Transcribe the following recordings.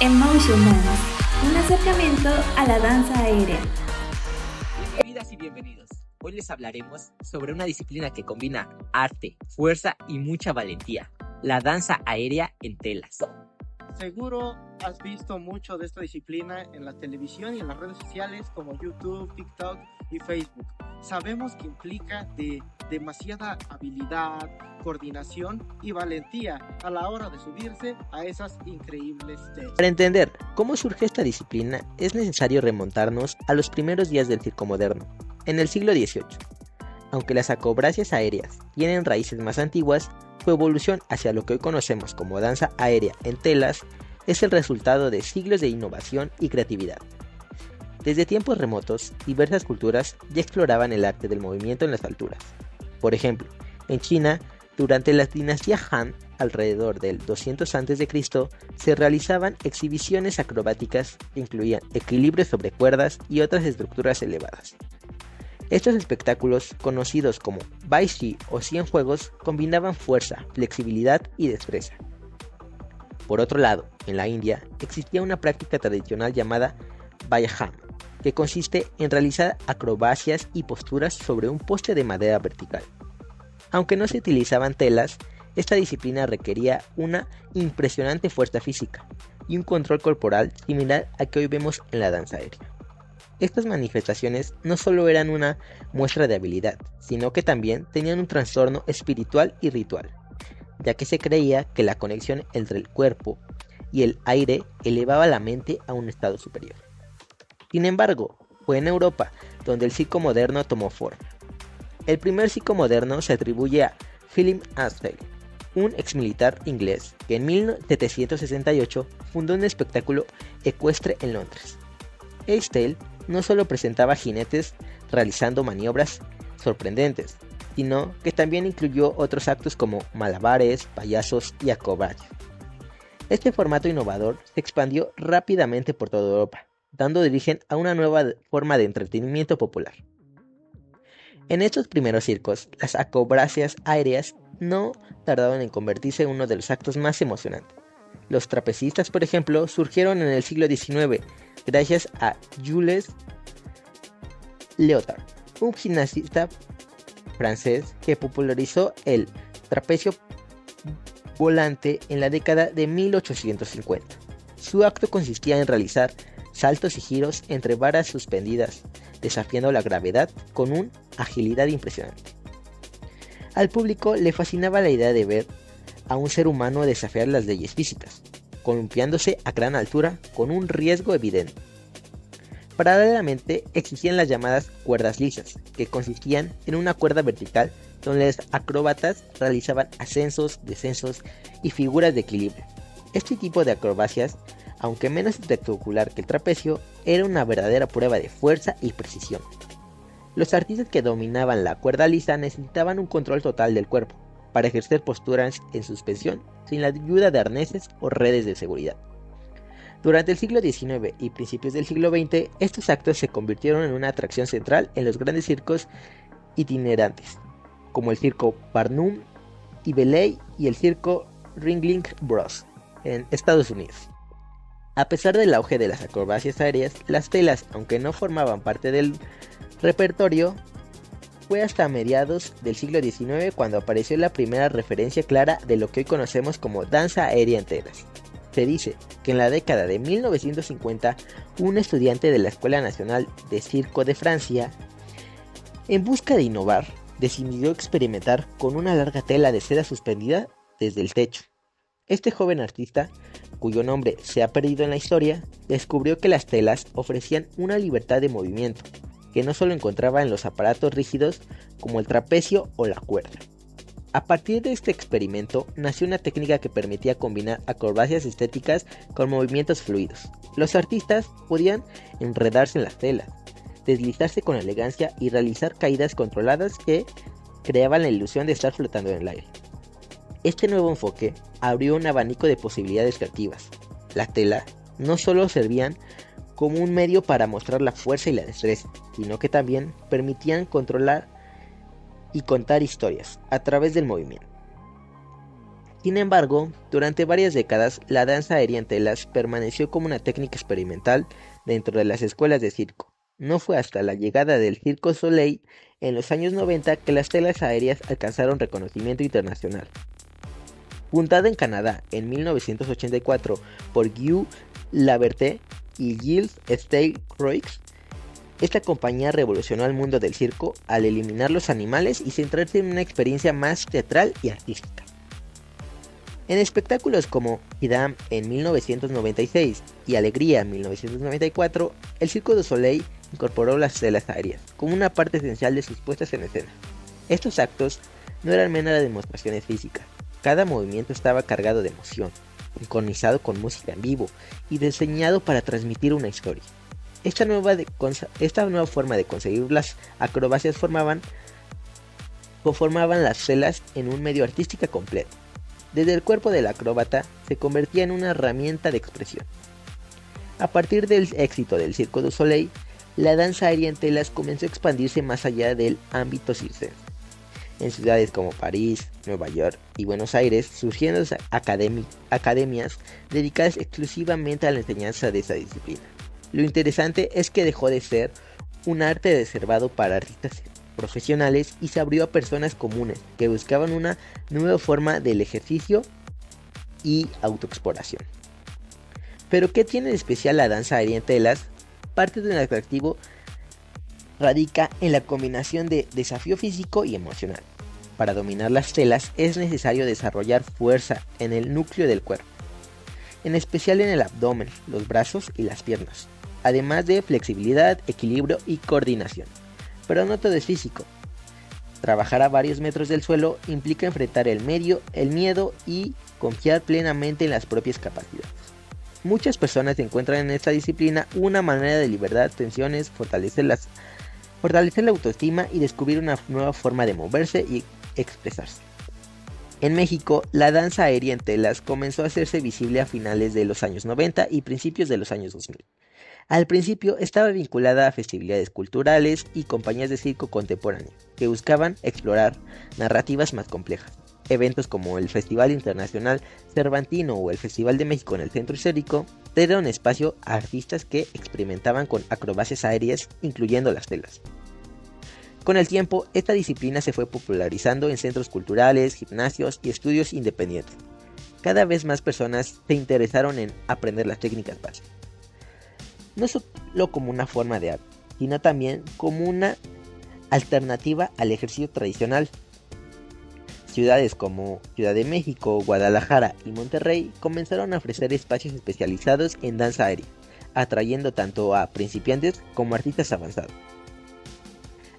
Emotion Dance, un acercamiento a la danza aérea. Bienvenidas y bienvenidos. Hoy les hablaremos sobre una disciplina que combina arte, fuerza y mucha valentía, la danza aérea en telas. Seguro has visto mucho de esta disciplina en la televisión y en las redes sociales como YouTube, TikTok y Facebook. Sabemos que implica de demasiada habilidad, coordinación y valentía a la hora de subirse a esas increíbles telas. Para entender cómo surge esta disciplina es necesario remontarnos a los primeros días del circo moderno, en el siglo XVIII. Aunque las acrobacias aéreas tienen raíces más antiguas, su evolución hacia lo que hoy conocemos como danza aérea en telas es el resultado de siglos de innovación y creatividad. Desde tiempos remotos, diversas culturas ya exploraban el arte del movimiento en las alturas. Por ejemplo, en China, durante la dinastía Han, alrededor del 200 a.C., se realizaban exhibiciones acrobáticas que incluían equilibrio sobre cuerdas y otras estructuras elevadas. Estos espectáculos, conocidos como Bai Shi o Cienfuegos, combinaban fuerza, flexibilidad y destreza. Por otro lado, en la India existía una práctica tradicional llamada Vyayam, que consiste en realizar acrobacias y posturas sobre un poste de madera vertical. Aunque no se utilizaban telas, esta disciplina requería una impresionante fuerza física y un control corporal similar al que hoy vemos en la danza aérea. Estas manifestaciones no solo eran una muestra de habilidad, sino que también tenían un trastorno espiritual y ritual, ya que se creía que la conexión entre el cuerpo y el aire elevaba la mente a un estado superior. Sin embargo, fue en Europa donde el circo moderno tomó forma. El primer circo moderno se atribuye a Philip Ansdell, un exmilitar inglés que en 1768 fundó un espectáculo ecuestre en Londres. Ansdell no solo presentaba jinetes realizando maniobras sorprendentes, sino que también incluyó otros actos como malabares, payasos y acrobacias. Este formato innovador se expandió rápidamente por toda Europa, dando origen a una nueva forma de entretenimiento popular. En estos primeros circos, las acrobacias aéreas no tardaron en convertirse en uno de los actos más emocionantes. Los trapecistas, por ejemplo, surgieron en el siglo XIX gracias a Jules Léotard, un gimnasta francés que popularizó el trapecio volante en la década de 1850. Su acto consistía en realizar saltos y giros entre varas suspendidas, desafiando la gravedad con una agilidad impresionante. Al público le fascinaba la idea de ver a un ser humano desafiar las leyes físicas, columpiándose a gran altura con un riesgo evidente. Paralelamente existían las llamadas cuerdas lisas, que consistían en una cuerda vertical donde los acróbatas realizaban ascensos, descensos y figuras de equilibrio. Este tipo de acrobacias, aunque menos espectacular que el trapecio, era una verdadera prueba de fuerza y precisión. Los artistas que dominaban la cuerda lisa necesitaban un control total del cuerpo para ejercer posturas en suspensión sin la ayuda de arneses o redes de seguridad. Durante el siglo XIX y principios del siglo XX, estos actos se convirtieron en una atracción central en los grandes circos itinerantes, como el circo Barnum y Bailey y el circo Ringling Bros. En Estados Unidos. A pesar del auge de las acrobacias aéreas, las telas, aunque no formaban parte del repertorio, fue hasta mediados del siglo XIX cuando apareció la primera referencia clara de lo que hoy conocemos como danza aérea en telas. Se dice que en la década de 1950, un estudiante de la Escuela Nacional de Circo de Francia, en busca de innovar, decidió experimentar con una larga tela de seda suspendida desde el techo. Este joven artista, cuyo nombre se ha perdido en la historia, descubrió que las telas ofrecían una libertad de movimiento, que no solo encontraba en los aparatos rígidos como el trapecio o la cuerda. A partir de este experimento, nació una técnica que permitía combinar acrobacias estéticas con movimientos fluidos. Los artistas podían enredarse en las telas, deslizarse con elegancia y realizar caídas controladas que creaban la ilusión de estar flotando en el aire. Este nuevo enfoque abrió un abanico de posibilidades creativas. Las telas no solo servían como un medio para mostrar la fuerza y la destreza, sino que también permitían controlar y contar historias a través del movimiento. Sin embargo, durante varias décadas, la danza aérea en telas permaneció como una técnica experimental dentro de las escuelas de circo. No fue hasta la llegada del Cirque du Soleil en los años 90 que las telas aéreas alcanzaron reconocimiento internacional. Fundada en Canadá en 1984 por Guy Laverté y Gilles Stey-Croix, esta compañía revolucionó el mundo del circo al eliminar los animales y centrarse en una experiencia más teatral y artística. En espectáculos como Kidam en 1996 y Alegría en 1994, el Cirque du Soleil incorporó las telas aéreas como una parte esencial de sus puestas en escena. Estos actos no eran meras demostraciones físicas, cada movimiento estaba cargado de emoción, sincronizado con música en vivo y diseñado para transmitir una historia. Esta nueva forma de conseguir las acrobacias conformaban las telas en un medio artístico completo. Desde el cuerpo del acróbata se convertía en una herramienta de expresión. A partir del éxito del Cirque du Soleil, la danza aérea en telas comenzó a expandirse más allá del ámbito circense. En ciudades como París, Nueva York y Buenos Aires surgieron academias dedicadas exclusivamente a la enseñanza de esa disciplina. Lo interesante es que dejó de ser un arte reservado para artistas profesionales y se abrió a personas comunes que buscaban una nueva forma del ejercicio y autoexploración. Pero ¿qué tiene de especial la danza aérea en telas? Parte del atractivo radica en la combinación de desafío físico y emocional. Para dominar las telas es necesario desarrollar fuerza en el núcleo del cuerpo, en especial en el abdomen, los brazos y las piernas, además de flexibilidad, equilibrio y coordinación. Pero no todo es físico. Trabajar a varios metros del suelo implica enfrentar el miedo y confiar plenamente en las propias capacidades. Muchas personas encuentran en esta disciplina una manera de liberar tensiones, fortalecer la autoestima y descubrir una nueva forma de moverse y expresarse. En México, la danza aérea en telas comenzó a hacerse visible a finales de los años 90 y principios de los años 2000. Al principio estaba vinculada a festividades culturales y compañías de circo contemporáneo, que buscaban explorar narrativas más complejas. Eventos como el Festival Internacional Cervantino o el Festival de México en el Centro Histórico dieron espacio a artistas que experimentaban con acrobacias aéreas, incluyendo las telas. Con el tiempo, esta disciplina se fue popularizando en centros culturales, gimnasios y estudios independientes. Cada vez más personas se interesaron en aprender las técnicas básicas. No solo como una forma de arte, sino también como una alternativa al ejercicio tradicional. Ciudades como Ciudad de México, Guadalajara y Monterrey comenzaron a ofrecer espacios especializados en danza aérea, atrayendo tanto a principiantes como a artistas avanzados.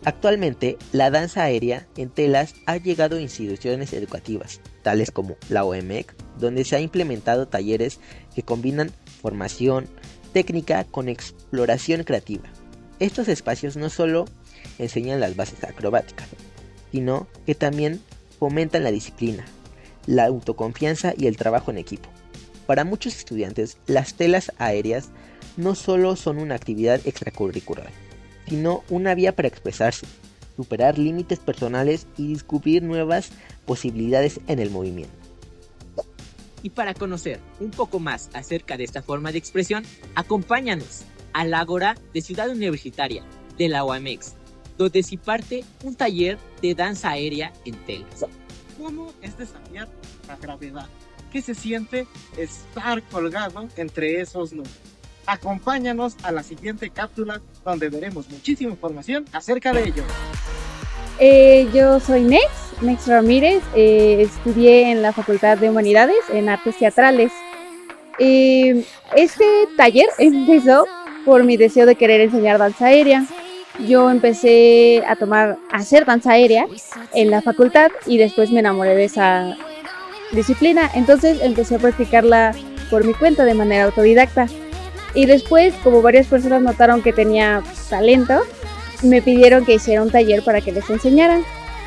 Actualmente, la danza aérea en telas ha llegado a instituciones educativas, tales como la OMX, donde se han implementado talleres que combinan formación técnica con exploración creativa. Estos espacios no solo enseñan las bases acrobáticas, sino que también fomentan la disciplina, la autoconfianza y el trabajo en equipo. Para muchos estudiantes, las telas aéreas no solo son una actividad extracurricular, sino una vía para expresarse, superar límites personales y descubrir nuevas posibilidades en el movimiento. Y para conocer un poco más acerca de esta forma de expresión, acompáñanos al Ágora de Ciudad Universitaria de la UAMX, donde se imparte un taller de danza aérea en telas. ¿Cómo es desafiar la gravedad? ¿Qué se siente estar colgado entre esos nubes? Acompáñanos a la siguiente cápsula donde veremos muchísima información acerca de ello. Yo soy Nex Ramírez, estudié en la Facultad de Humanidades en Artes Teatrales. Este taller empezó por mi deseo de querer enseñar danza aérea. Yo empecé a hacer danza aérea en la facultad y después me enamoré de esa disciplina, entonces empecé a practicarla por mi cuenta de manera autodidacta. Y después, como varias personas notaron que tenía talento, me pidieron que hiciera un taller para que les enseñaran.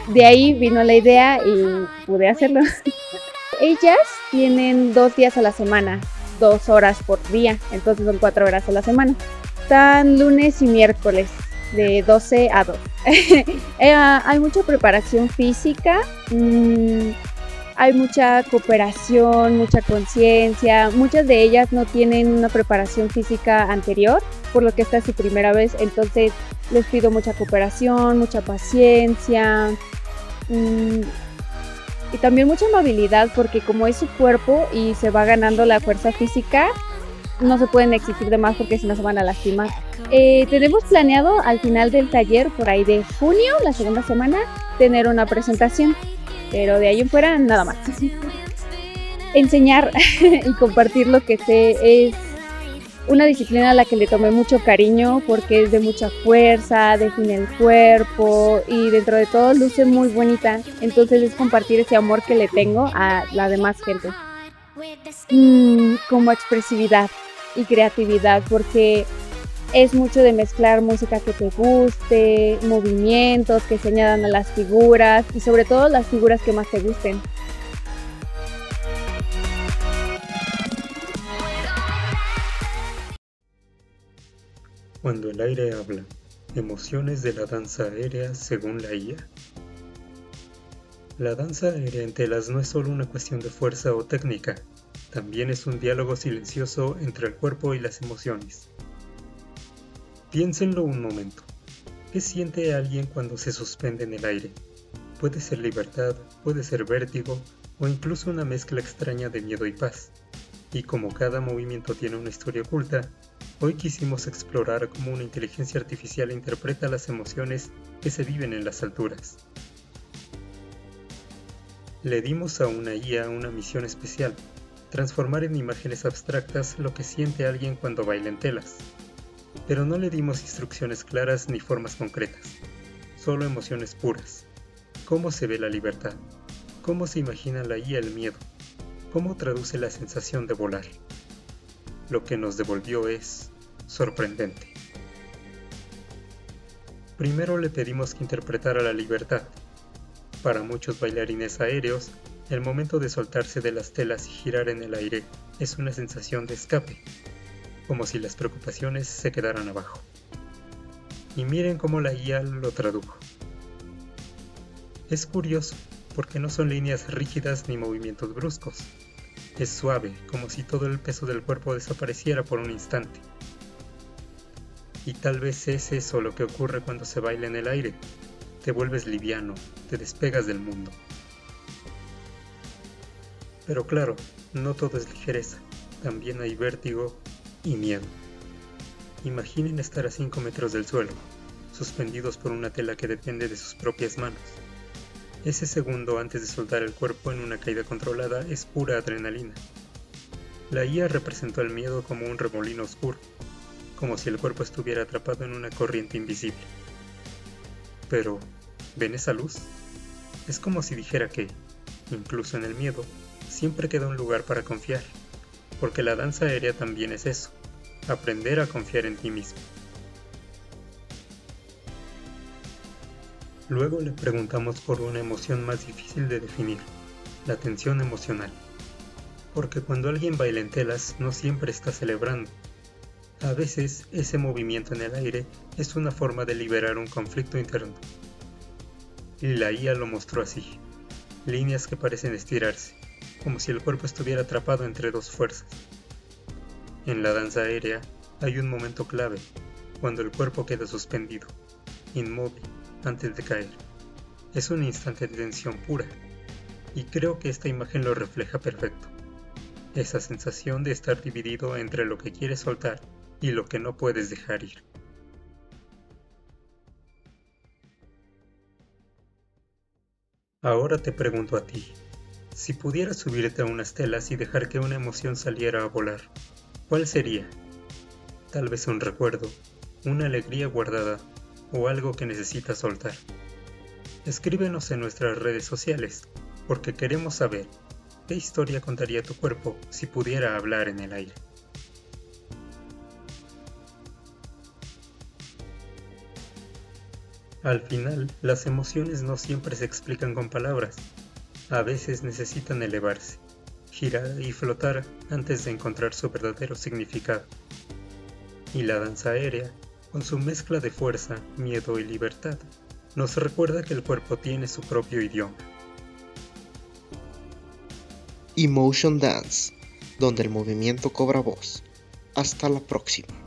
De ahí vino la idea y pude hacerlo. Ellas tienen 2 días a la semana, 2 horas por día, entonces son 4 horas a la semana. Están lunes y miércoles, de 12 a 2. Hay mucha preparación física. hay mucha cooperación, mucha conciencia. Muchas de ellas no tienen una preparación física anterior, por lo que esta es su primera vez. Entonces les pido mucha cooperación, mucha paciencia y también mucha amabilidad, porque como es su cuerpo y se va ganando la fuerza física, no se pueden exigir de más porque si no se van a lastimar. Tenemos planeado al final del taller, por ahí de junio, la segunda semana, tener una presentación, pero de ahí en fuera nada más. Enseñar y compartir lo que sé. Es una disciplina a la que le tomé mucho cariño porque es de mucha fuerza, define el cuerpo y dentro de todo luce muy bonita. Entonces es compartir ese amor que le tengo a la demás gente. Como expresividad y creatividad, porque es mucho de mezclar música que te guste, movimientos que se añadan a las figuras y sobre todo las figuras que más te gusten. Cuando el aire habla, emociones de la danza aérea según la IA. La danza aérea en telas no es solo una cuestión de fuerza o técnica, también es un diálogo silencioso entre el cuerpo y las emociones. Piénsenlo un momento. ¿Qué siente alguien cuando se suspende en el aire? Puede ser libertad, puede ser vértigo o incluso una mezcla extraña de miedo y paz. Y como cada movimiento tiene una historia oculta, hoy quisimos explorar cómo una inteligencia artificial interpreta las emociones que se viven en las alturas. Le dimos a una IA una misión especial: transformar en imágenes abstractas lo que siente alguien cuando baila en telas. Pero no le dimos instrucciones claras ni formas concretas, solo emociones puras. ¿Cómo se ve la libertad? ¿Cómo se imagina la IA el miedo? ¿Cómo traduce la sensación de volar? Lo que nos devolvió es sorprendente. Primero le pedimos que interpretara la libertad. Para muchos bailarines aéreos, el momento de soltarse de las telas y girar en el aire es una sensación de escape, como si las preocupaciones se quedaran abajo. Y miren cómo la IA lo tradujo. Es curioso, porque no son líneas rígidas ni movimientos bruscos. Es suave, como si todo el peso del cuerpo desapareciera por un instante. Y tal vez es eso lo que ocurre cuando se baila en el aire. Te vuelves liviano, te despegas del mundo. Pero claro, no todo es ligereza, también hay vértigo y miedo. Imaginen estar a 5 metros del suelo, suspendidos por una tela que depende de sus propias manos. Ese segundo antes de soltar el cuerpo en una caída controlada es pura adrenalina. La IA representó el miedo como un remolino oscuro, como si el cuerpo estuviera atrapado en una corriente invisible. Pero, ¿ven esa luz? Es como si dijera que, incluso en el miedo, siempre queda un lugar para confiar, porque la danza aérea también es eso, aprender a confiar en ti mismo. Luego le preguntamos por una emoción más difícil de definir, la tensión emocional, porque cuando alguien baila en telas no siempre está celebrando. A veces ese movimiento en el aire es una forma de liberar un conflicto interno. Y la IA lo mostró así, líneas que parecen estirarse, como si el cuerpo estuviera atrapado entre dos fuerzas. En la danza aérea hay un momento clave, cuando el cuerpo queda suspendido, inmóvil, antes de caer. Es un instante de tensión pura, y creo que esta imagen lo refleja perfecto. Esa sensación de estar dividido entre lo que quieres soltar y lo que no puedes dejar ir. Ahora te pregunto a ti, si pudieras subirte a unas telas y dejar que una emoción saliera a volar, ¿cuál sería? Tal vez un recuerdo, una alegría guardada o algo que necesitas soltar. Escríbenos en nuestras redes sociales, porque queremos saber qué historia contaría tu cuerpo si pudiera hablar en el aire. Al final, las emociones no siempre se explican con palabras. A veces necesitan elevarse, girar y flotar antes de encontrar su verdadero significado. Y la danza aérea, con su mezcla de fuerza, miedo y libertad, nos recuerda que el cuerpo tiene su propio idioma. Emotion Dance, donde el movimiento cobra voz. Hasta la próxima.